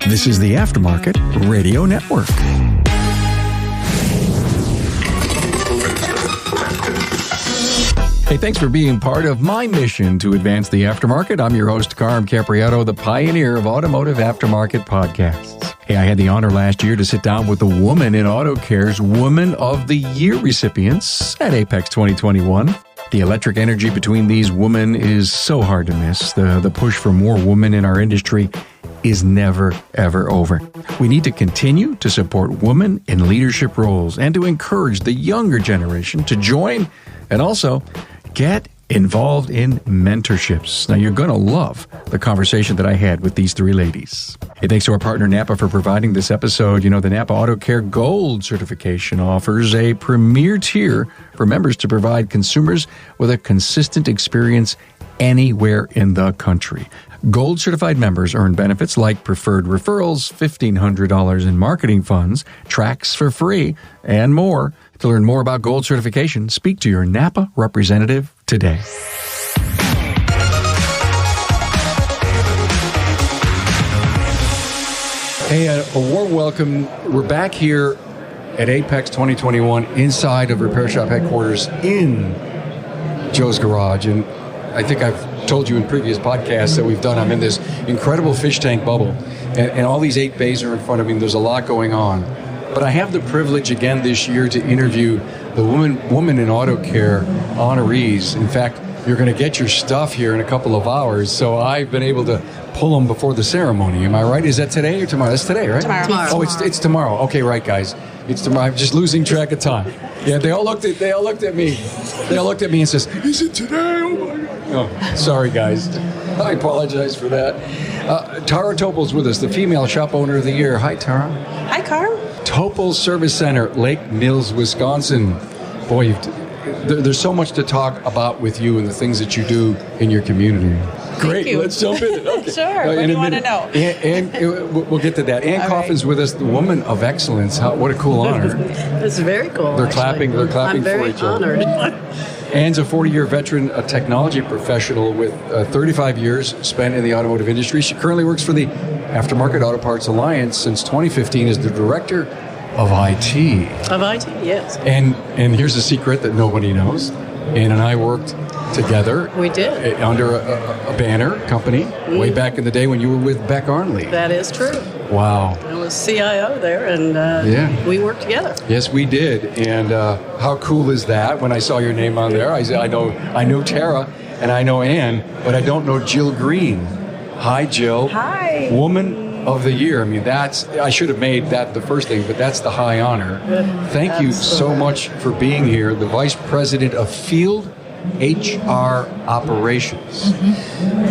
This is the Aftermarket Radio Network. Hey, thanks for being part of my mission to advance the aftermarket. I'm your host, Carm Capriotto, the pioneer of automotive aftermarket podcasts. Hey, I had the honor last year to sit down with the Woman in Auto Care's Woman of the Year recipients at Apex 2021. The electric energy between these women is so hard to miss. The push for more women in our industry is never, ever over. We need to continue to support women in leadership roles and to encourage the younger generation to join and also get involved in mentorships. Now, you're going to love the conversation that I had with these three ladies. Hey, thanks to our partner Napa for providing this episode. You know, the Napa Auto Care Gold certification offers a premier tier for members to provide consumers with a consistent experience anywhere in the country. Gold certified members earn benefits like preferred referrals, $1,500 in marketing funds, tracks for free, and more. To learn more about Gold certification, speak to your Napa representative today. Hey, a warm welcome. We're back here at Apex 2021 inside of Repair Shop headquarters in Joe's garage. And I think I've told you in previous podcasts that we've done, I'm in this incredible fish tank bubble. And all these 8 bays are in front of me. There's a lot going on. But I have the privilege again this year to interview the Woman in Auto Care honorees. In fact, you're going to get your stuff here in a couple of hours, so I've been able to pull them before the ceremony. Am I right? Is that today or tomorrow? That's today, right? Tomorrow. Oh, it's tomorrow. Okay, right, guys. It's tomorrow. I'm just losing track of time. Yeah, they all looked at me. They all looked at me and says, "Is it today?" Oh my God. Oh, sorry, guys. I apologize for that. Tara Topel's with us, the Female Shop Owner of the Year. Hi, Tara. Hi, Carm. Topel Service Center, Lake Mills, Wisconsin. Boy, there's so much to talk about with you and the things that you do in your community. Great, let's jump in. Okay. Sure, what do you want to know? And we'll get to that. Ann Coffin's with us, the Woman of Excellence. What a cool honor. It's very cool. They're clapping I'm for very each other. honored. Ann's a 40-year veteran, a technology professional with 35 years spent in the automotive industry. She currently works for the Aftermarket Auto Parts Alliance since 2015 as the Director of IT. Of IT, yes. And here's a secret that nobody knows. Ann and I worked together. We did. Under a banner company way back in the day when you were with Beck Arnley. That is true. Wow. I was CIO there, and we worked together. Yes, we did. And how cool is that? When I saw your name on there, I said, I know Tara and I know Ann, but I don't know Jilynna Greene. Hi, Jill. Hi. Woman of the Year. I mean, I should have made that the first thing, but that's the high honor. Thank you so much for being here. The Vice President of Field HR Operations.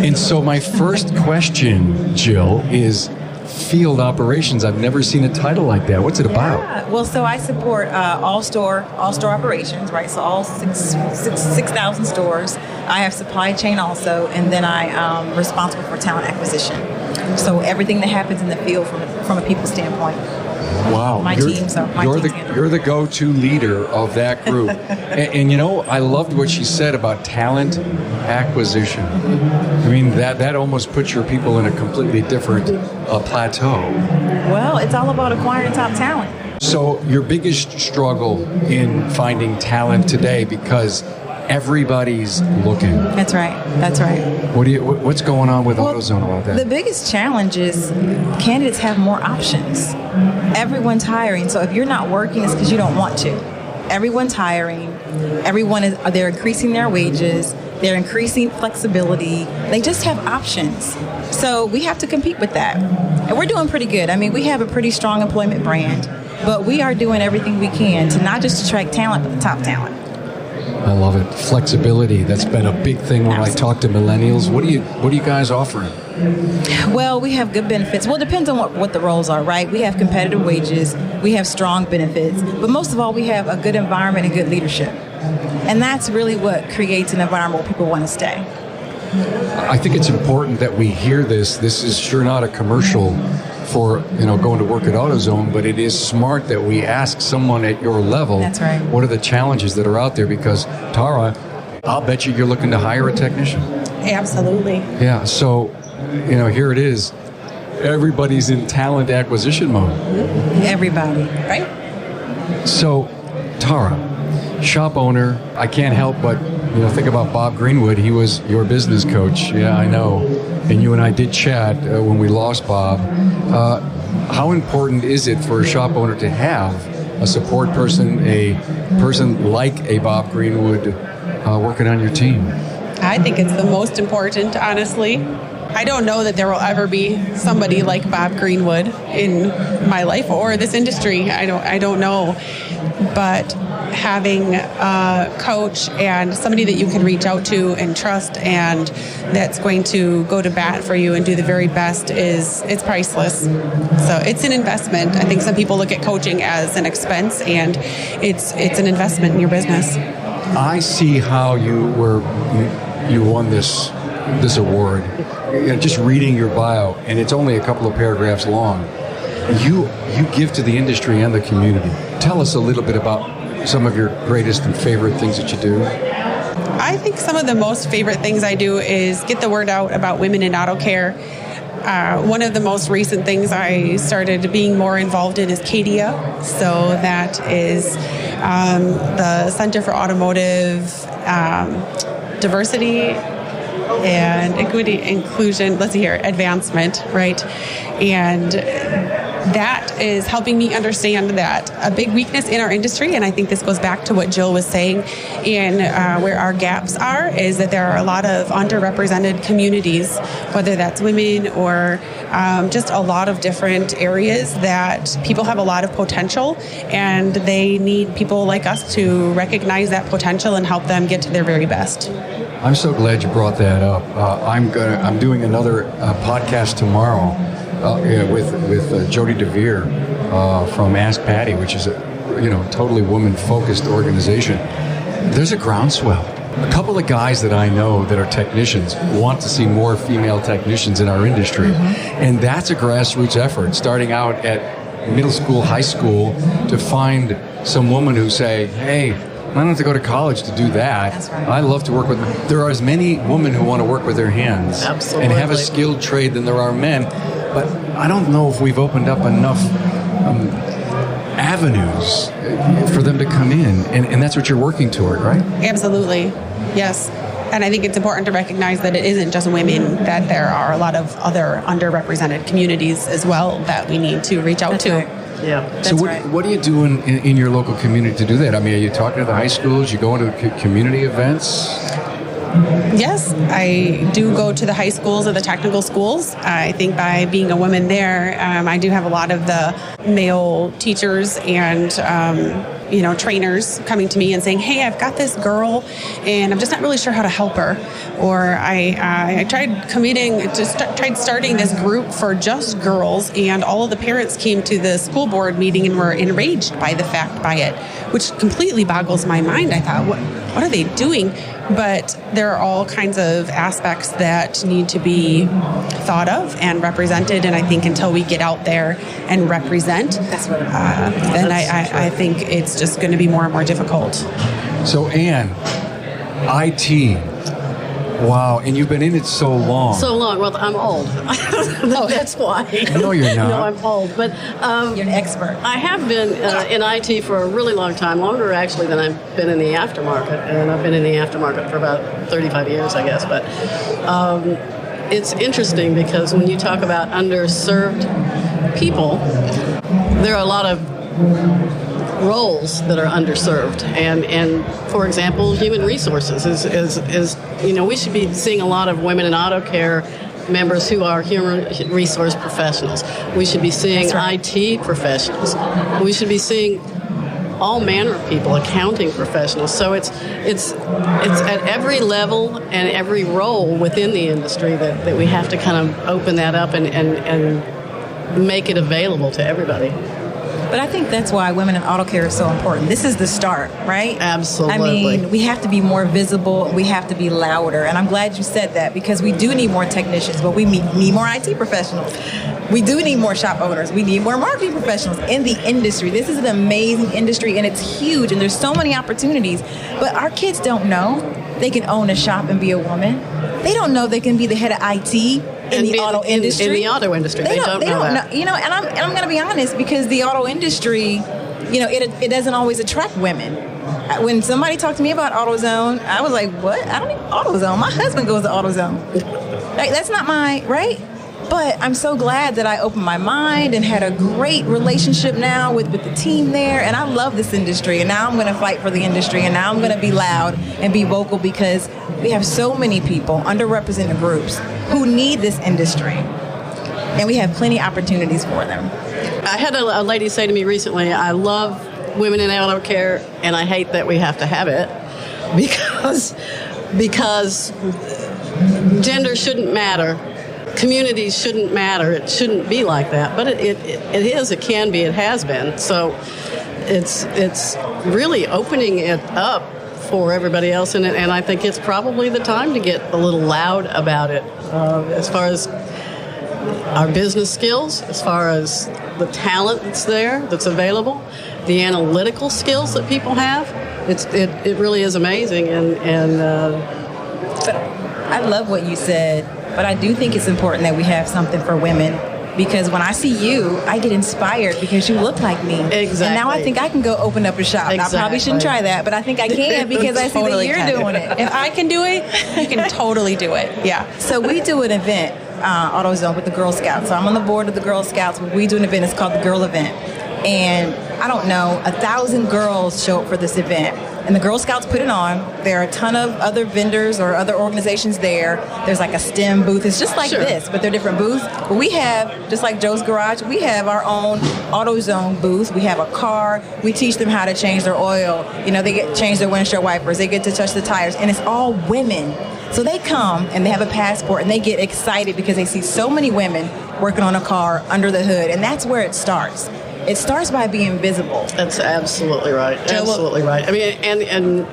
And so my first question, Jill, is Field Operations. I've never seen a title like that. What's it about? Yeah. Well, so I support all store operations, right? So all 6,000 stores. I have supply chain also, and then I'm responsible for talent acquisition. So everything that happens in the field from a people standpoint. Wow. You're the go-to leader of that group. and you know, I loved what she said about talent acquisition. I mean, that almost puts your people in a completely different plateau. Well, it's all about acquiring top talent. So your biggest struggle in finding talent today, because everybody's looking. That's right. What's going on with AutoZone about that? The biggest challenge is candidates have more options. Everyone's hiring, so if you're not working, it's because you don't want to. Everyone's hiring. They're increasing their wages. They're increasing flexibility. They just have options. So we have to compete with that. And we're doing pretty good. I mean, we have a pretty strong employment brand, but we are doing everything we can to not just attract talent, but the top talent. I love it. Flexibility. That's been a big thing when I talk to millennials. What are you guys offering? Well, we have good benefits. Well, it depends on what the roles are, right? We have competitive wages. We have strong benefits. But most of all, we have a good environment and good leadership. And that's really what creates an environment where people want to stay. I think it's important that we hear this. This is sure not a commercial for going to work at AutoZone, but it is smart that we ask someone at your level. That's right. What are the challenges that are out there? Because Tara, I'll bet you're looking to hire a technician. Absolutely. Yeah. So, here it is. everybody's in talent acquisition mode. Everybody, right? So, Tara, shop owner, I can't help but think about Bob Greenwood. He was your business coach. Yeah, I know. And you and I did chat when we lost Bob. How important is it for a shop owner to have a support person, a person like a Bob Greenwood working on your team? I think it's the most important, honestly. I don't know that there will ever be somebody like Bob Greenwood in my life or this industry. I don't know. But having a coach and somebody that you can reach out to and trust and that's going to go to bat for you and do the very best it's priceless. So it's an investment. I think some people look at coaching as an expense, and it's an investment in your business. I see how you won this award. Just reading your bio, and it's only a couple of paragraphs long. You give to the industry and the community. Tell us a little bit about some of your greatest and favorite things that you do. I think some of the most favorite things I do is get the word out about women in auto care. One of the most recent things I started being more involved in is CADIA. So that is the Center for Automotive Diversity and Equity, Inclusion, advancement, right? And that is helping me understand that a big weakness in our industry, and I think this goes back to what Jill was saying, in where our gaps are, is that there are a lot of underrepresented communities, whether that's women or just a lot of different areas that people have a lot of potential, and they need people like us to recognize that potential and help them get to their very best. I'm so glad you brought that up. I'm doing another podcast tomorrow with Jody DeVere from Ask Patty, which is a totally woman-focused organization. There's a groundswell. A couple of guys that I know that are technicians want to see more female technicians in our industry, and that's a grassroots effort, starting out at middle school, high school, to find some woman who say, hey, I don't have to go to college to do that. That's right. I love to work with men. There are as many women who want to work with their hands and have a skilled trade than there are men. But I don't know if we've opened up enough avenues for them to come in. And that's what you're working toward, right? Absolutely. Yes. And I think it's important to recognize that it isn't just women, that there are a lot of other underrepresented communities as well that we need to reach out to. Right. Yeah. So what are you doing in your local community to do that? I mean, are you talking to the high schools? You going to community events? Yes, I do go to the high schools or the technical schools. I think by being a woman there, I do have a lot of the male teachers and trainers coming to me and saying, hey, I've got this girl and I'm just not really sure how to help her. Or I tried starting this group for just girls, and all of the parents came to the school board meeting and were enraged by it, which completely boggles my mind. I thought, what are they doing? But there are all kinds of aspects that need to be thought of and represented, and I think until we get out there and represent, then I think it's just going to be more and more difficult. So, Ann, IT, wow, and you've been in it so long. So long. Well, I'm old. That's why. No, you're not. No, I'm old. But you're an expert. I have been in IT for a really long time, longer actually than I've been in the aftermarket. And I've been in the aftermarket for about 35 years, I guess. But it's interesting because when you talk about underserved people, there are a lot of roles that are underserved, and for example, human resources is we should be seeing a lot of women in auto care members who are human resource professionals. We should be seeing IT professionals. We should be seeing all manner of people, accounting professionals. So it's at every level and every role within the industry that we have to kind of open that up and make it available to everybody. But I think that's why women in auto care is so important. This is the start, right? Absolutely. I mean, we have to be more visible. We have to be louder. And I'm glad you said that, because we do need more technicians, but we need more IT professionals. We do need more shop owners. We need more marketing professionals in the industry. This is an amazing industry, and it's huge, and there's so many opportunities. But our kids don't know they can own a shop and be a woman. They don't know they can be the head of IT in the auto industry. In the auto industry, they don't know that. You know, and I'm going to be honest, because the auto industry, you know, it doesn't always attract women. When somebody talked to me about AutoZone, I was like, what? I don't need AutoZone. My husband goes to AutoZone. Like, that's not my, right? But I'm so glad that I opened my mind and had a great relationship now with the team there. And I love this industry. And now I'm going to fight for the industry. And now I'm going to be loud and be vocal, because we have so many people, underrepresented groups, who need this industry. And we have plenty of opportunities for them. I had a lady say to me recently, I love women in auto care, and I hate that we have to have it because gender shouldn't matter. Communities shouldn't matter. It shouldn't be like that. But it is, it can be, it has been. So it's really opening it up for everybody else. And I think it's probably the time to get a little loud about it, as far as our business skills, as far as the talent that's there, that's available, the analytical skills that people have. It really is amazing. But I love what you said. But I do think it's important that we have something for women, because when I see you, I get inspired because you look like me. Exactly. And now I think I can go open up a shop. Exactly. I probably shouldn't try that, but I think I can, because I see that you're doing it. If I can do it, you can totally do it. Yeah. So we do an event, AutoZone, with the Girl Scouts. So I'm on the board of the Girl Scouts. We do an event. It's called the Girl Event. And I don't know, 1,000 girls show up for this event. And the Girl Scouts put it on. There are a ton of other vendors or other organizations there. There's like a STEM booth. It's just like this, but they're different booths. But we have, just like Joe's Garage, we have our own AutoZone booth. We have a car. We teach them how to change their oil. You know, they get change their windshield wipers. They get to touch the tires. And it's all women. So they come and they have a passport and they get excited because they see so many women working on a car under the hood. And that's where it starts. It starts by being visible. That's absolutely right. Absolutely right. I mean, and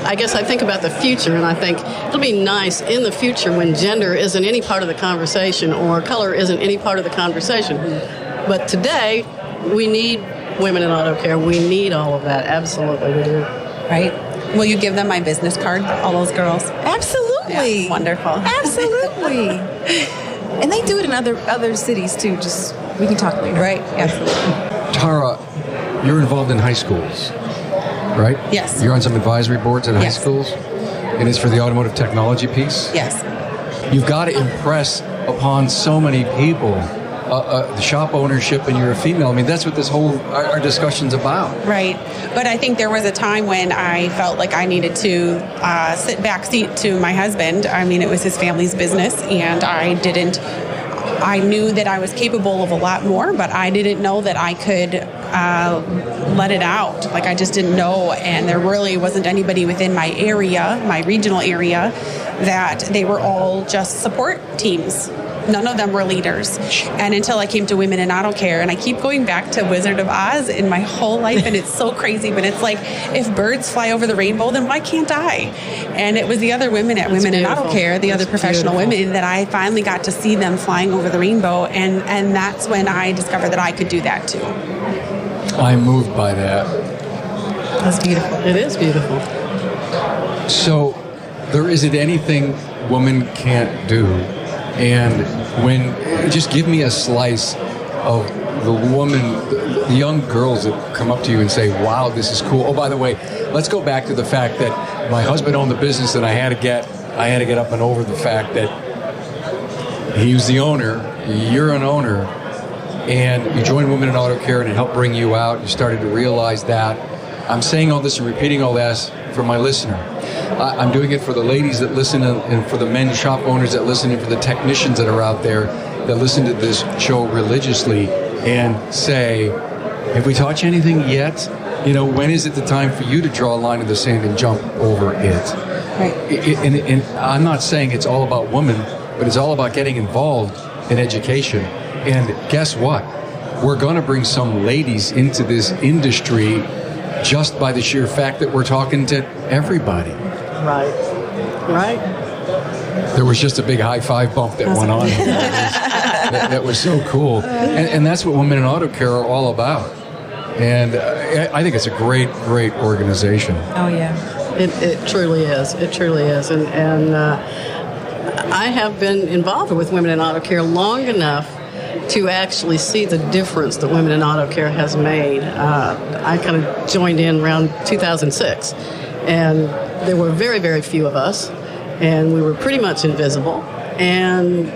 I guess I think about the future, and I think it'll be nice in the future when gender isn't any part of the conversation or color isn't any part of the conversation. But today, we need women in auto care. We need all of that. Absolutely, we do. Right? Will you give them my business card, all those girls? Absolutely. Yeah, wonderful. Absolutely. And they do it in other cities, too. Just, we can talk later. Right, absolutely. Tara, you're involved in high schools, right? Yes. You're on some advisory boards in high schools, and it's for the automotive technology piece? Yes. You've got to impress upon so many people the shop ownership, and you're a female. I mean, that's what this whole our discussion's about. Right. But I think there was a time when I felt like I needed to sit backseat to my husband. I mean, it was his family's business, and I knew that I was capable of a lot more, but I didn't know that I could let it out. Like, I just didn't know, and there really wasn't anybody within my area, my regional area, that they were all just support teams. None of them were leaders. And until I came to Women in Auto Care, and I keep going back to Wizard of Oz in my whole life, and it's so crazy, but it's like, if birds fly over the rainbow, then why can't I? And it was the other women at Women in Auto Care, the other professional women, that I finally got to see them flying over the rainbow, and that's when I discovered that I could do that too. I'm moved by that. That's beautiful. It is beautiful. So there isn't anything women can't do. And just give me a slice of the woman, the young girls that come up to you and say, wow, this is cool. Oh, by the way, let's go back to the fact that my husband owned the business, and I had to get up and over the fact that he was the owner, you're an owner, and you joined Women in Auto Care, and it helped bring you out. You started to realize that. I'm saying all this and repeating all this for my listener. I'm doing it for the ladies that listen, and for the men shop owners that listen, and for the technicians that are out there that listen to this show religiously and say, have we taught you anything yet? You know, when is it the time for you to draw a line in the sand and jump over it? Right. And I'm not saying it's all about women, but it's all about getting involved in education. And guess what? We're going to bring some ladies into this industry just by the sheer fact that we're talking to everybody. Right. There was just a big high five bump that went on. That was so cool. And that's what Women in Auto Care are all about. And I think it's a great, great organization. Oh, yeah. It truly is. It truly is. And I have been involved with Women in Auto Care long enough to actually see the difference that Women in Auto Care has made. I kind of joined in around 2006, and there were very, very few of us, and we were pretty much invisible. And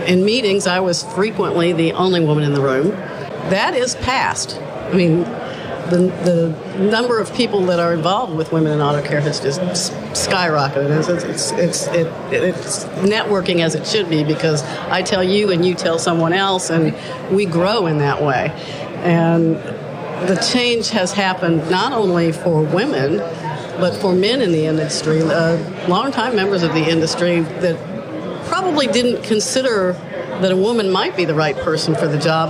in meetings, I was frequently the only woman in the room. That is past. I mean, the number of people that are involved with Women in Auto Care has just skyrocketed. It's networking as it should be, because I tell you and you tell someone else, and we grow in that way. And the change has happened not only for women, but for men in the industry, longtime members of the industry that probably didn't consider that a woman might be the right person for the job.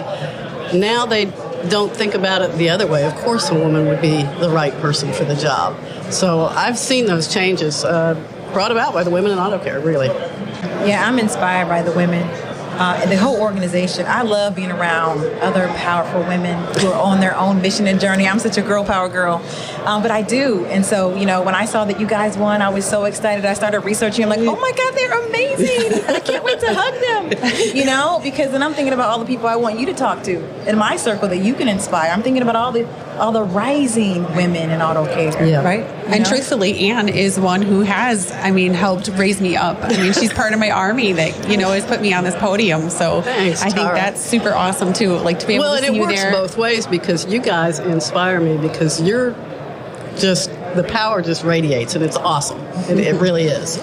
Now they don't think about it the other way. Of course a woman would be the right person for the job. So I've seen those changes brought about by the Women in Auto Care, really. Yeah, I'm inspired by the women. The whole organization. I love being around other powerful women who are on their own mission and journey. I'm such a girl power girl, but I do. And so, when I saw that you guys won, I was so excited. I started researching. I'm like, oh my God, they're amazing. I can't wait to hug them, because then I'm thinking about all the people I want you to talk to in my circle that you can inspire. I'm thinking about all the rising women in auto care, right? And truthfully, Anne is one who has, helped raise me up. She's part of my army that, has put me on this podium. So thanks, I think that's super awesome too. Like to be able to see you there. Well, and it works both ways, because you guys inspire me, because you're just, the power just radiates, and it's awesome. It really is.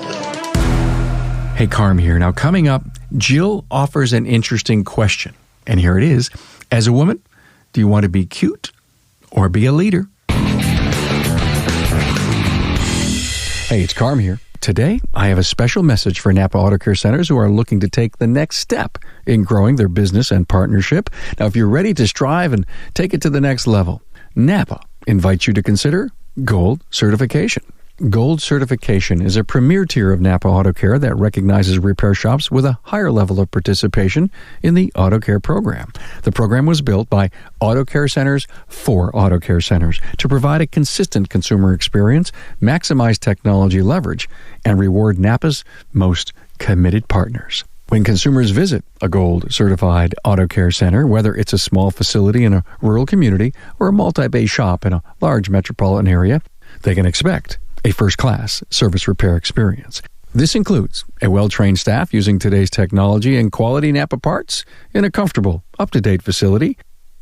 Hey, Carm here. Now, coming up, Jill offers an interesting question. And here it is. As a woman, do you want to be cute or be a leader? Hey, it's Carm here. Today, I have a special message for Napa Auto Care Centers who are looking to take the next step in growing their business and partnership. Now, if you're ready to strive and take it to the next level, Napa invites you to consider Gold Certification. Gold Certification is a premier tier of Napa Auto Care that recognizes repair shops with a higher level of participation in the Auto Care program. The program was built by Auto Care Centers for Auto Care Centers to provide a consistent consumer experience, maximize technology leverage, and reward Napa's most committed partners. When consumers visit a Gold Certified Auto Care Center, whether it's a small facility in a rural community or a multi-bay shop in a large metropolitan area, they can expect a first-class service repair experience. This includes a well-trained staff using today's technology and quality Napa parts in a comfortable, up-to-date facility.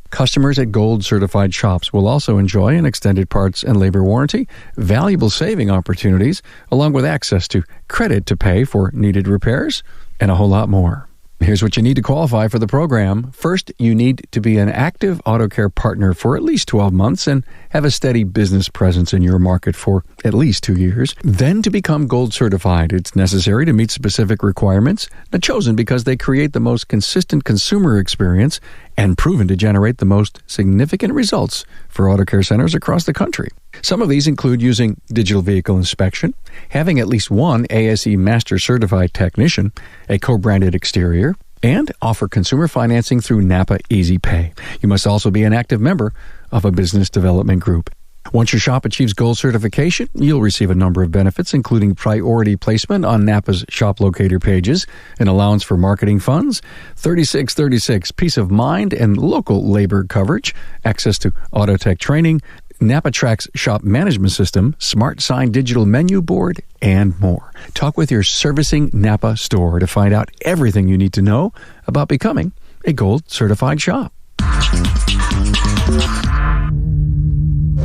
Customers at Gold Certified shops will also enjoy an extended parts and labor warranty, valuable saving opportunities, along with access to credit to pay for needed repairs, and a whole lot more. Here's what you need to qualify for the program. First, you need to be an active auto care partner for at least 12 months and have a steady business presence in your market for at least 2 years. Then to become Gold Certified, it's necessary to meet specific requirements, chosen because they create the most consistent consumer experience and proven to generate the most significant results for auto care centers across the country. Some of these include using digital vehicle inspection, having at least one ASE Master Certified technician, a co-branded exterior, and offer consumer financing through Napa Easy Pay. You must also be an active member of a business development group. Once your shop achieves Gold Certification, you'll receive a number of benefits, including priority placement on Napa's shop locator pages, an allowance for marketing funds, 3636 peace of mind and local labor coverage, access to auto tech training, Napa Track's shop management system, Smart Sign digital menu board, and more. Talk with your servicing Napa store to find out everything you need to know about becoming a Gold Certified shop.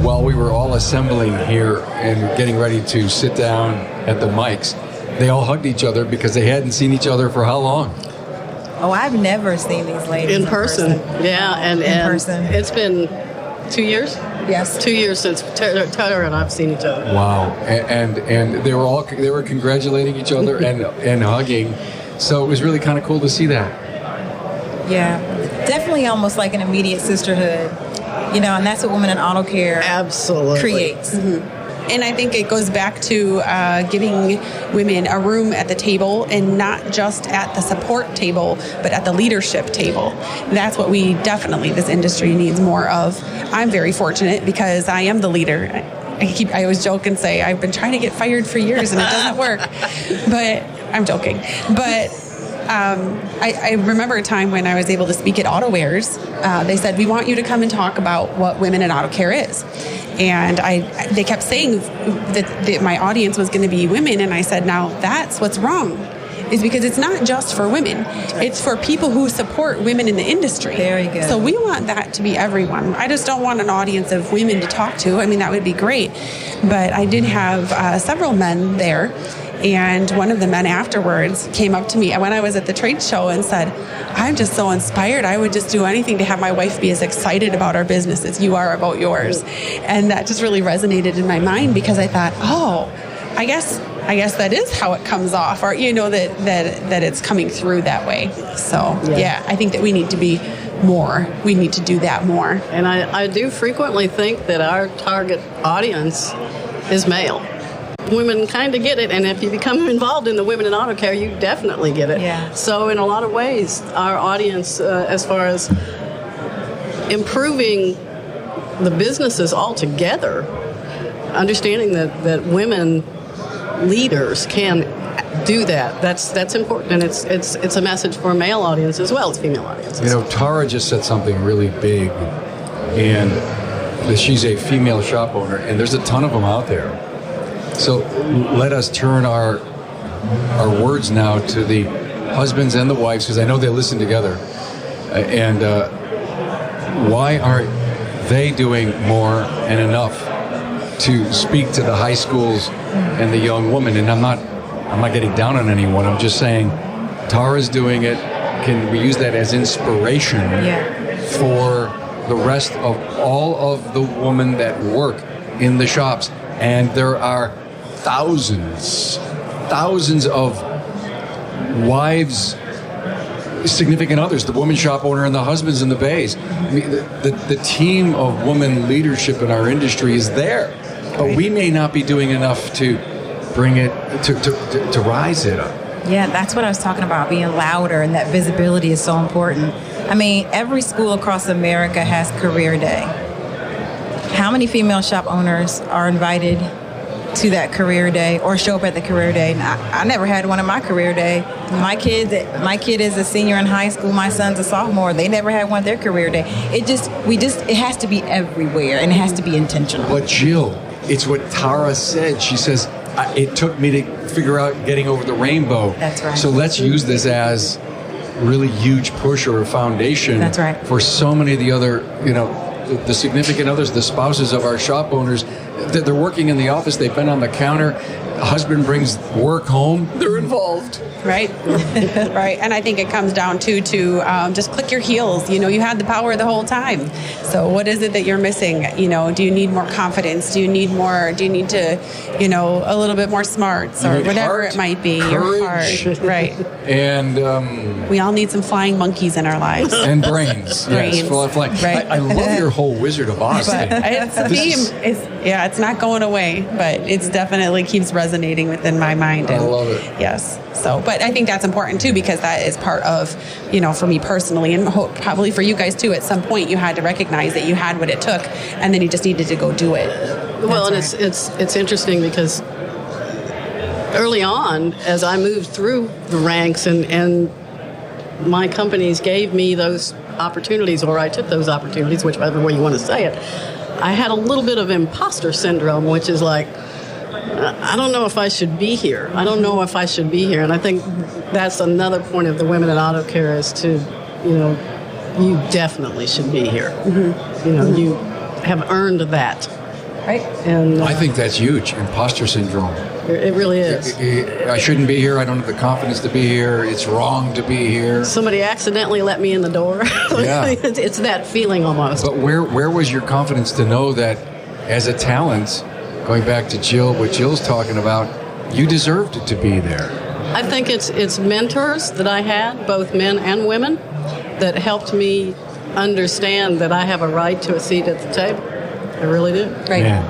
While we were all assembling here and getting ready to sit down at the mics, they all hugged each other because they hadn't seen each other for how long? Oh, I've never seen these ladies in person. Yeah, and person. It's been 2 years? Yes. 2 years since Tyler and I've seen each other. Wow. And they were congratulating each other and hugging. So it was really kind of cool to see that. Yeah. Definitely almost like an immediate sisterhood. And that's what Women in Auto Care absolutely creates. Mm-hmm. And I think it goes back to giving women a room at the table, and not just at the support table, but at the leadership table. That's what this industry needs more of. I'm very fortunate because I am the leader. I always joke and say I've been trying to get fired for years and it doesn't work. But I'm joking. But I remember a time when I was able to speak at AutoWares. They said, we want you to come and talk about what women in auto care is. And they kept saying that my audience was going to be women. And I said, now that's what's wrong, is because it's not just for women. It's for people who support women in the industry. Very good. So we want that to be everyone. I just don't want an audience of women to talk to. I mean, that would be great. But I did have several men there. And one of the men afterwards came up to me when I was at the trade show and said, I'm just so inspired. I would just do anything to have my wife be as excited about our business as you are about yours. And that just really resonated in my mind, because I thought, oh, I guess that is how it comes off, or, that it's coming through that way. So, yeah, I think that we need to be more. We need to do that more. And I do frequently think that our target audience is male. Women kind of get it, and if you become involved in the women in auto care, you definitely get it. Yeah. So in a lot of ways, our audience, as far as improving the businesses altogether, understanding that women leaders can do that, that's important, and it's a message for a male audience as well as female audiences. Tara just said something really big, and that she's a female shop owner, and there's a ton of them out there. So let us turn our words now to the husbands and the wives, because I know they listen together. And why aren't they doing more and enough to speak to the high schools and the young women? And I'm not getting down on anyone. I'm just saying Tara's doing it. Can we use that as inspiration for the rest of all of the women that work in the shops? And there are thousands of wives, significant others, the woman shop owner and the husbands in the bays. I mean, the team of woman leadership in our industry is there, but we may not be doing enough to bring it to rise it up. Yeah, that's what I was talking about, being louder, and that visibility is so important. I mean, every school across America has Career Day. How many female shop owners are invited to that Career Day or show up at the Career Day? I never had one at my Career Day. My kid is a senior in high school. My son's a sophomore. They never had one at their Career Day. It has to be everywhere, and it has to be intentional. But Jill, it's what Tara said. She says, it took me to figure out getting over the rainbow. That's right. So let's use this as really huge push or a foundation. That's right. For so many of the other, the significant others, the spouses of our shop owners, that they're working in the office, they've been on the counter, husband brings work home, they're involved. Right. Right. And I think it comes down to just click your heels. You had the power the whole time. So what is it that you're missing? Do you need more confidence? Do you need to, a little bit more smarts, or whatever it might be? Courage. Your heart. Right. And we all need some flying monkeys in our lives. And brains. Yes, flying. Right. I love your whole Wizard of Oz thing. It's a theme. It's not going away, but it's definitely keeps resonating within my mind. I love it. Yes. So, but I think that's important too, because that is part of, for me personally, and probably for you guys too, at some point you had to recognize that you had what it took, and then you just needed to go do it. Well, and it's interesting because early on, as I moved through the ranks and my companies gave me those opportunities, or I took those opportunities, whichever way you want to say it, I had a little bit of imposter syndrome, which is like, I don't know if I should be here. I don't know if I should be here. And I think that's another point of the women in auto care is to, you definitely should be here. Mm-hmm. You have earned that. Right. And I think that's huge, imposter syndrome. It really is. I shouldn't be here. I don't have the confidence to be here. It's wrong to be here. Somebody accidentally let me in the door. Yeah. It's that feeling almost. But where was your confidence to know that as a talent, going back to Jill, what Jill's talking about, you deserved to be there? I think it's mentors that I had, both men and women, that helped me understand that I have a right to a seat at the table. I really do. Right. Man.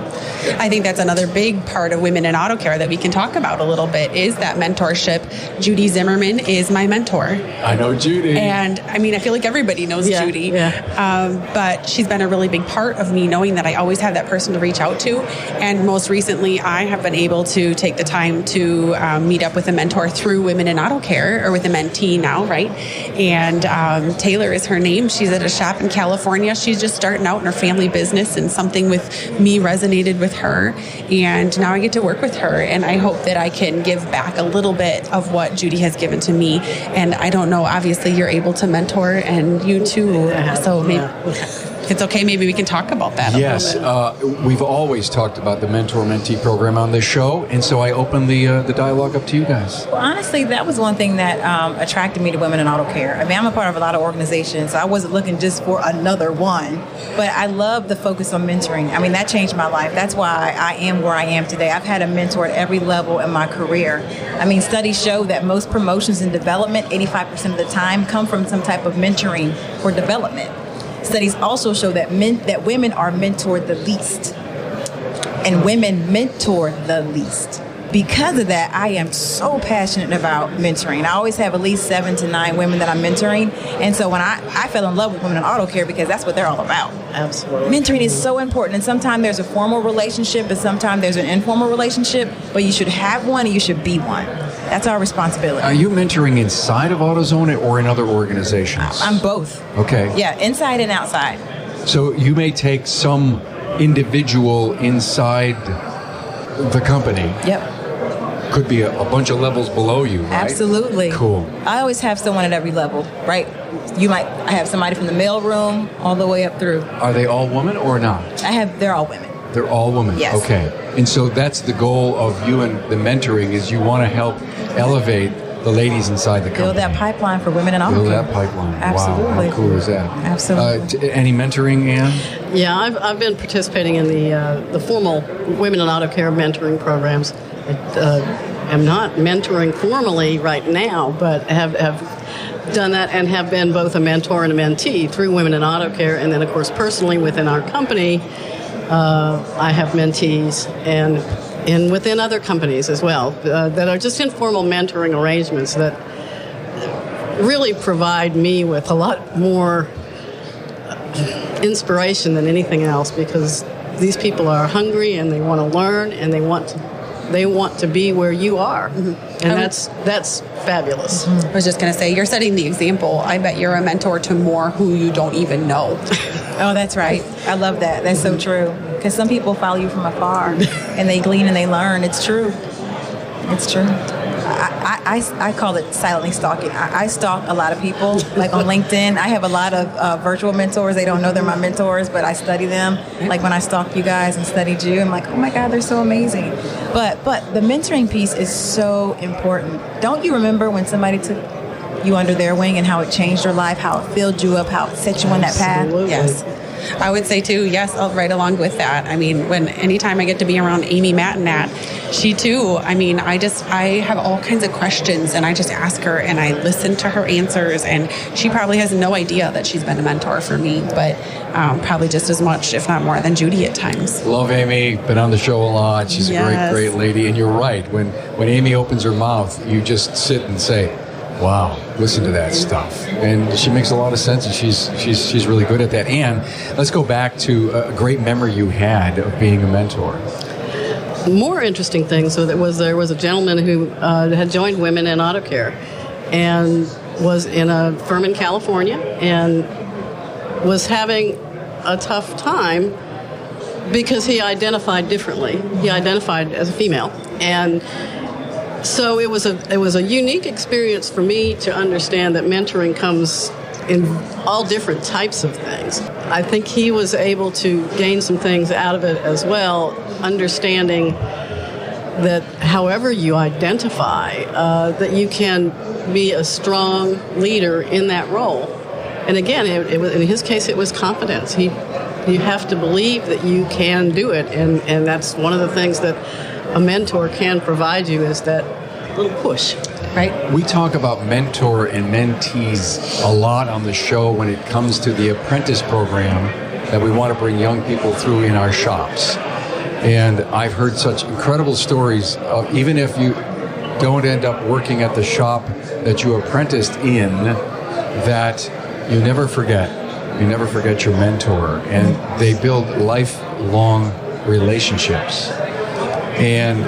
I think that's another big part of women in auto care that we can talk about a little bit is that mentorship. Judy Zimmerman is my mentor. I know Judy. And I mean, I feel like everybody knows Judy. Yeah. But she's been a really big part of me knowing that I always have that person to reach out to. And most recently, I have been able to take the time to meet up with a mentor through Women in Auto Care, or with a mentee now, right? And Taylor is her name. She's at a shop in California. She's just starting out in her family business, and something with me resonated with her. And now I get to work with her, and I hope that I can give back a little bit of what Judy has given to me. And I don't know, obviously you're able to mentor, and you too. So maybe it's okay, maybe we can talk about that a little bit. We've always talked about the mentor-mentee program on this show, and so I open the dialogue up to you guys. Well, honestly, that was one thing that attracted me to Women in Auto Care. I mean, I'm a part of a lot of organizations, so I wasn't looking just for another one, but I love the focus on mentoring. I mean, that changed my life. That's why I am where I am today. I've had a mentor at every level in my career. I mean, studies show that most promotions and development, 85% of the time, come from some type of mentoring or development. Studies also show that women are mentored the least, and women mentor the least. Because of that, I am so passionate about mentoring. I always have at least 7 to 9 women that I'm mentoring, and so when I fell in love with Women in Auto Care because that's what they're all about. Absolutely. Mentoring is so important, and sometimes there's a formal relationship, and sometimes there's an informal relationship, but you should have one and you should be one. That's our responsibility. Are you mentoring inside of AutoZone or in other organizations? I'm both. Okay. Yeah, inside and outside. So you may take some individual inside the company. Yep. Could be a bunch of levels below you, right? Absolutely. Cool. I always have someone at every level, right? I have somebody from the mail room all the way up through. Are they all women or not? They're all women. They're all women? Yes. Okay. And so that's the goal of you and the mentoring, is you want to help elevate the ladies inside the company. Build that pipeline for Women in Auto Care. Build that pipeline. Absolutely. Wow, how cool is that? Absolutely. Any mentoring, Ann? Yeah, I've been participating in the formal Women in Auto Care mentoring programs. I'm not mentoring formally right now, but have done that and have been both a mentor and a mentee through Women in Auto Care. And then, of course, personally within our company, I have mentees and within other companies as well that are just informal mentoring arrangements that really provide me with a lot more inspiration than anything else, because these people are hungry and they want to learn and they want to be where you are. Mm-hmm. And that's fabulous. Mm-hmm. I was just going to say, you're setting the example. I bet you're a mentor to more who you don't even know. Oh, that's right. I love that. That's so true. Because some people follow you from afar and they glean and they learn. It's true. It's true. I call it silently stalking. I stalk a lot of people, like on LinkedIn. I have a lot of virtual mentors. They don't know they're my mentors, but I study them. Like when I stalked you guys and studied you, I'm like, oh my God, they're so amazing. But the mentoring piece is so important. Don't you remember when somebody took you under their wing and how it changed your life, how it filled you up, how it set you on that path? Absolutely. Yes. I would say too, yes, right along with that. I mean, anytime I get to be around Amy Matinat, she too, I mean, I have all kinds of questions and I just ask her and I listen to her answers, and she probably has no idea that she's been a mentor for me, but probably just as much, if not more, than Judy at times. Love Amy, been on the show a lot. She's a great lady, and you're right. When Amy opens her mouth, you just sit and say, wow, listen to that stuff. And she makes a lot of sense, and she's really good at that. And let's go back to a great memory you had of being a mentor. More interesting thing, there was a gentleman who had joined Women in Auto Care and was in a firm in California and was having a tough time because he identified differently. He identified as a female. And so it was a unique experience for me to understand that mentoring comes in all different types of things. I think he was able to gain some things out of it as well, understanding that however you identify, that you can be a strong leader in that role. And again, it was, in his case, it was confidence. You have to believe that you can do it, and that's one of the things that a mentor can provide you, is that little push. Right. We talk about mentor and mentees a lot on the show when it comes to the apprentice program that we want to bring young people through in our shops. And I've heard such incredible stories of, even if you don't end up working at the shop that you apprenticed in, that you never forget. You never forget your mentor, and they build lifelong relationships. And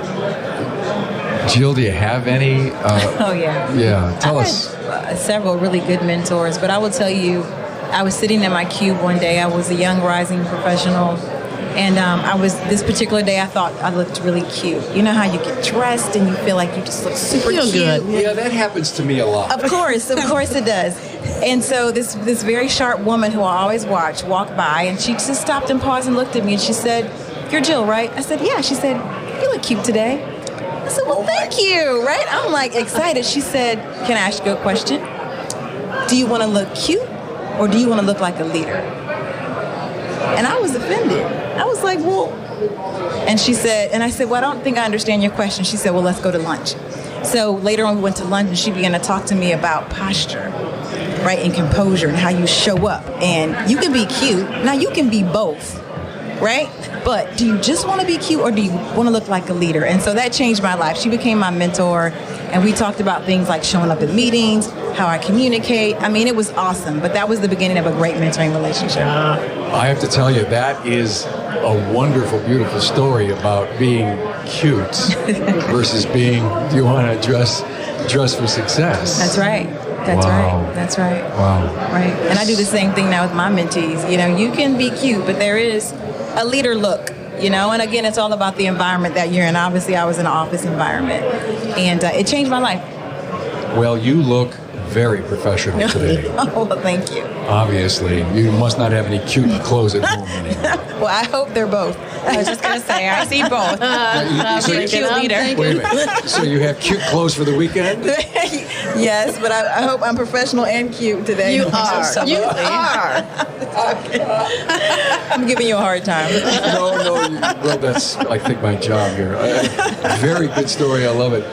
Jill, do you have any? Oh, yeah. Yeah, tell us. Several really good mentors, but I will tell you, I was sitting in my cube one day. I was a young rising professional, and this particular day I thought I looked really cute. You know how you get dressed and you feel like you just look super cute? Good. Yeah, that happens to me a lot. Of course it does. And so this very sharp woman who I always watch walked by, and she just stopped and paused and looked at me, and she said, "You're Jill, right?" I said, "Yeah." She said, "You look cute today." I said, "Well, thank you," right? I'm like excited. She said, "Can I ask you a question? Do you want to look cute or do you want to look like a leader?" And I was offended. I was like, "Well," and she said, and I said, "Well, I don't think I understand your question." She said, "Well, let's go to lunch." So later on we went to lunch, and she began to talk to me about posture, right, and composure and how you show up. And you can be cute. Now you can be both, right? But do you just want to be cute or do you want to look like a leader? And so that changed my life. She became my mentor, and we talked about things like showing up at meetings, how I communicate. I mean, it was awesome, but that was the beginning of a great mentoring relationship. I have to tell you, that is a wonderful, beautiful story about being cute versus being, do you want to dress for success? That's right. That's Wow. right. That's right. Wow. Right. And I do the same thing now with my mentees. You know, you can be cute, but there is a leader look, you know, and again, it's all about the environment that you're in. Obviously, I was in an office environment, and it changed my life. Well, you look very professional today. Oh, well, thank you. Obviously, you must not have any cute clothes at home anymore. Well, I hope they're both. I was just going to say, I see both. So Being a cute leader. Wait a minute. So you have cute clothes for the weekend? Yes, but I hope I'm professional and cute today. You are. You are. I'm giving you a hard time. No. Well, that's, I think, my job here. Very good story. I love it.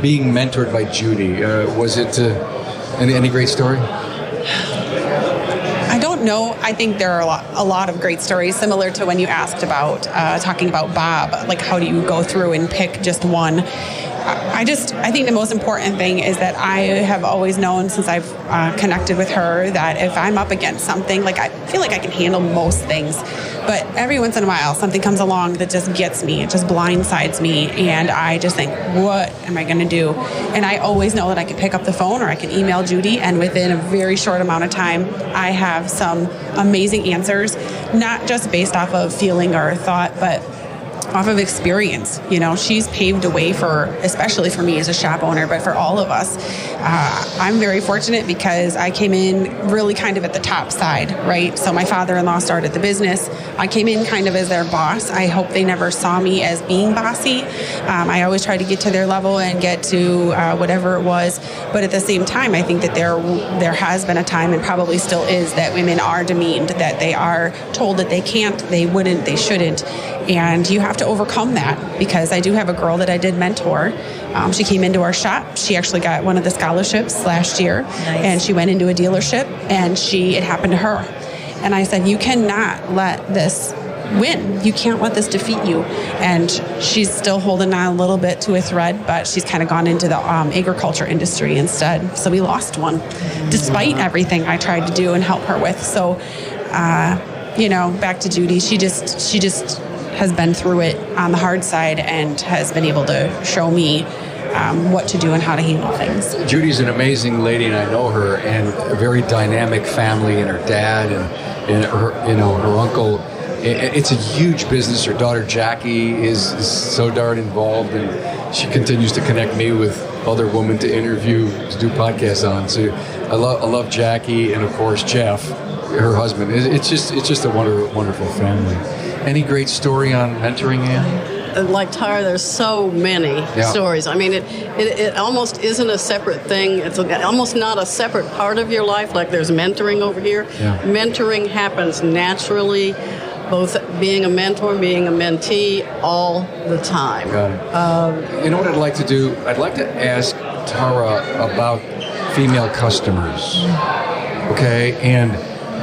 Being mentored by Judy, was it any great story? I don't know. I think there are a lot of great stories, similar to when you asked about talking about Bob. Like, how do you go through and pick just one? I think the most important thing is that I have always known since I've connected with her that if I'm up against something, like I feel like I can handle most things, but every once in a while something comes along that just gets me, it just blindsides me, and I just think, what am I going to do? And I always know that I can pick up the phone or I can email Judy, and within a very short amount of time, I have some amazing answers, not just based off of feeling or thought, but off of experience. You know, she's paved a way for, especially for me as a shop owner, but for all of us. I'm very fortunate because I came in really kind of at the top side, right? So my father-in-law started the business. I came in kind of as their boss. I hope they never saw me as being bossy. I always tried to get to their level and get to whatever it was. But at the same time, I think that there has been a time, and probably still is, that women are demeaned, that they are told that they can't, they wouldn't, they shouldn't. And you have to overcome that, because I do have a girl that I did mentor. She came into our shop. She actually got one of the scholarships last year. Nice. And she went into a dealership, and it happened to her. And I said, you cannot let this win. You can't let this defeat you. And she's still holding on a little bit to a thread, but she's kind of gone into the agriculture industry instead. So we lost one, despite everything I tried to do and help her with. So, back to Judy. She just has been through it on the hard side and has been able to show me what to do and how to handle things. Judy's an amazing lady, and I know her, and a very dynamic family, and her dad and her, her uncle. It's a huge business. Her daughter Jackie is so darn involved, and she continues to connect me with other women to interview, to do podcasts on. So I love Jackie, and of course Jeff, her husband. It's just a wonderful family. Any great story on mentoring, Ann? Like Tara, there's so many stories. I mean, it almost isn't a separate thing. It's almost not a separate part of your life. Like there's mentoring over here. Yeah. Mentoring happens naturally, both being a mentor, being a mentee, all the time. Got it. You know what I'd like to do? I'd like to ask Tara about female customers. Okay, and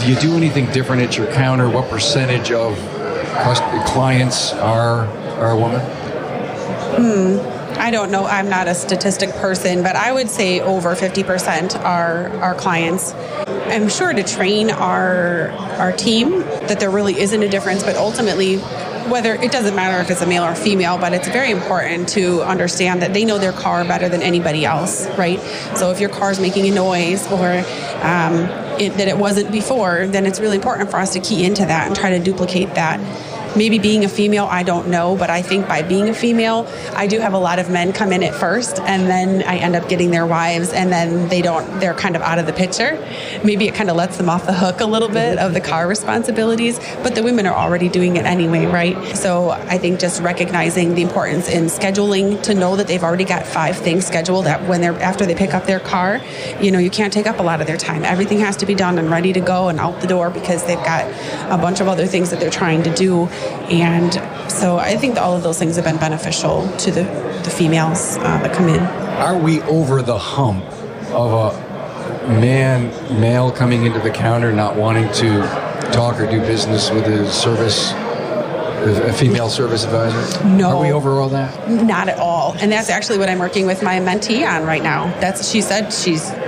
do you do anything different at your counter? What percentage of clients are are a woman? I don't know. I'm not a statistic person, but I would say over 50% are our clients. I'm sure to train our team that there really isn't a difference, but ultimately, whether it doesn't matter if it's a male or female, but it's very important to understand that they know their car better than anybody else, right? So if your car's making a noise or that it wasn't before, then it's really important for us to key into that and try to duplicate that. Maybe being a female, I don't know, but I think by being a female, I do have a lot of men come in at first, and then I end up getting their wives, and then they're kind of out of the picture. Maybe it kind of lets them off the hook a little bit of the car responsibilities, but the women are already doing it anyway, right? So I think just recognizing the importance in scheduling to know that they've already got 5 things scheduled that after they pick up their car, you can't take up a lot of their time. Everything has to be done and ready to go and out the door because they've got a bunch of other things that they're trying to do. And so I think that all of those things have been beneficial to the females that come in. Are we over the hump of a male coming into the counter not wanting to talk or do business with a female service advisor? No. Are we over all that? Not at all. And that's actually what I'm working with my mentee on right now. She said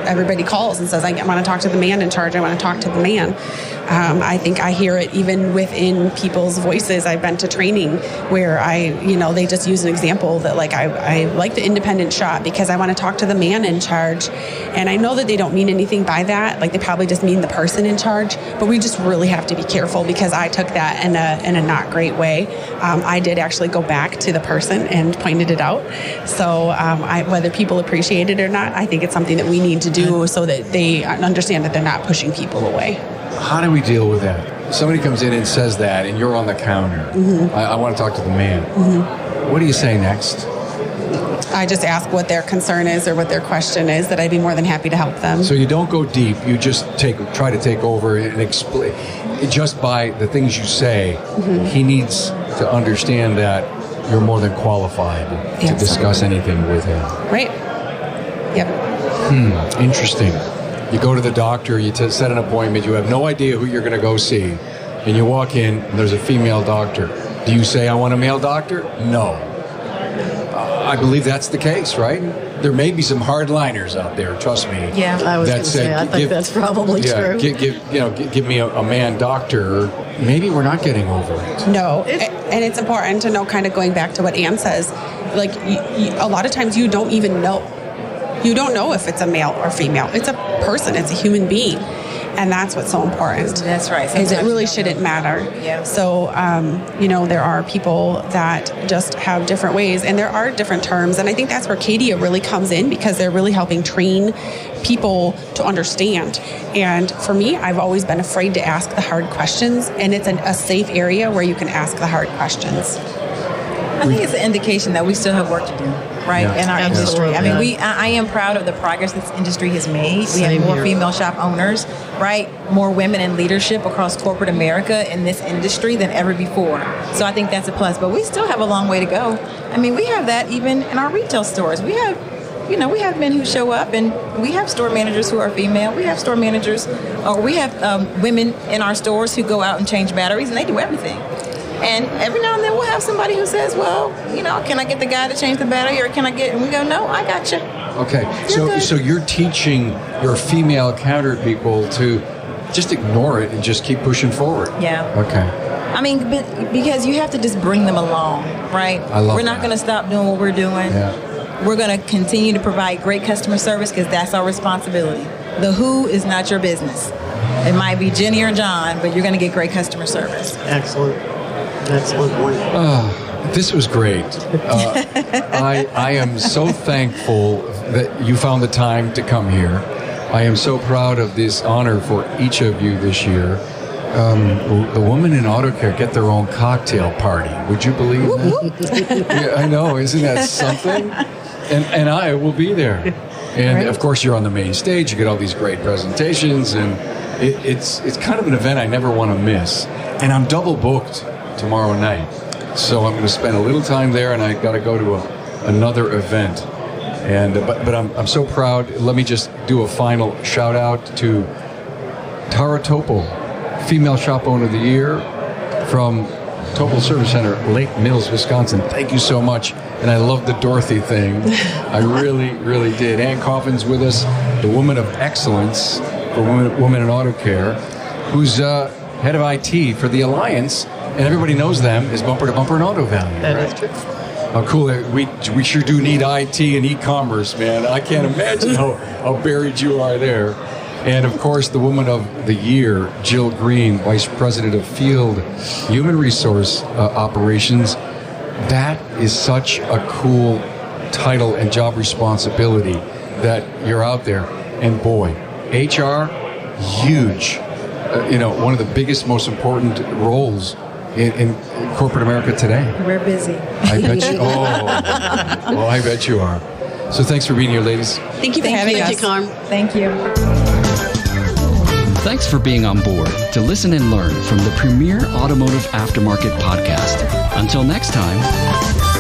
everybody calls and says, I want to talk to the man in charge. I want to talk to the man. I think I hear it even within people's voices. I've been to training where they just use an example that I like the independent shop because I want to talk to the man in charge. And I know that they don't mean anything by that. They probably just mean the person in charge. But we just really have to be careful because I took that in a not great way. I did actually go back to the person and pointed it out. So whether people appreciate it or not, I think it's something that we need to do so that they understand that they're not pushing people away. How do we deal with that? Somebody comes in and says that, and you're on the counter. Mm-hmm. I want to talk to the man. Mm-hmm. What do you say next? I just ask what their concern is or what their question is, that I'd be more than happy to help them. So you don't go deep. You just try to take over and explain. Just by the things you say, he needs to understand that you're more than qualified to discuss anything with him. Right. Yep. Interesting. You go to the doctor, you set an appointment, you have no idea who you're going to go see, and you walk in, and there's a female doctor. Do you say, I want a male doctor? No. I believe that's the case, right? There may be some hardliners out there, trust me. Yeah, I was going to say, I think that's probably true. Give me a man doctor. Maybe we're not getting over it. No, and it's important to know, kind of going back to what Ann says, a lot of times you don't even know. You don't know if it's a male or female. It's a person. It's a human being. And that's what's so important. That's right. Is it really shouldn't matter. Yeah. So, there are people that just have different ways, and there are different terms. And I think that's where Cadia really comes in because they're really helping train people to understand. And for me, I've always been afraid to ask the hard questions, and it's a safe area where you can ask the hard questions. I think it's an indication that we still have work to do, right, in our industry. I mean, I am proud of the progress this industry has made. We have more female shop owners, right, more women in leadership across corporate America in this industry than ever before. So I think that's a plus. But we still have a long way to go. I mean, we have that even in our retail stores. We have men who show up, and we have store managers who are female. We have store managers, or we have women in our stores who go out and change batteries, and they do everything. And every now and then we'll have somebody who says, well, can I get the guy to change the battery, or can I get, and we go, no, I got you. Okay, so you're teaching your female counter people to just ignore it and just keep pushing forward. Yeah. Okay. I mean, because you have to just bring them along, right? We're not going to stop doing what we're doing. Yeah. We're going to continue to provide great customer service because that's our responsibility. The who is not your business. It might be Jenny or John, but you're going to get great customer service. Excellent point. This was great. I am so thankful that you found the time to come here. I am so proud of this honor for each of you this year. The women in auto care get their own cocktail party. Would you believe that? Yeah, I know. Isn't that something? And I will be there. And of course, you're on the main stage. You get all these great presentations, and it's kind of an event I never want to miss. And I'm double booked tomorrow night, so I'm going to spend a little time there, and I got to go to another event. And but I'm so proud. Let me just do a final shout out to Tara Topel, Female Shop Owner of the Year from Topel Service Center, Lake Mills, Wisconsin. Thank you so much. And I love the Dorothy thing. I really, really did. Ann Coffin's with us, the Woman of Excellence for Women in Auto Care, who's head of IT for the Alliance, and everybody knows them as Bumper to Bumper and Auto Value. That is true. Oh, cool. We sure do need IT and e-commerce, man. I can't imagine how buried you are there. And, of course, the Woman of the Year, Jilynna Greene, Vice President of Field Human Resource Operations. That is such a cool title and job responsibility that you're out there. And, boy, HR, huge. One of the biggest, most important roles in corporate America today. We're busy. I bet you. I bet you are. So thanks for being here, ladies. Thank you for having us. Thank you, Carm. Thank you. Thanks for being on board to listen and learn from the premier automotive aftermarket podcast. Until next time.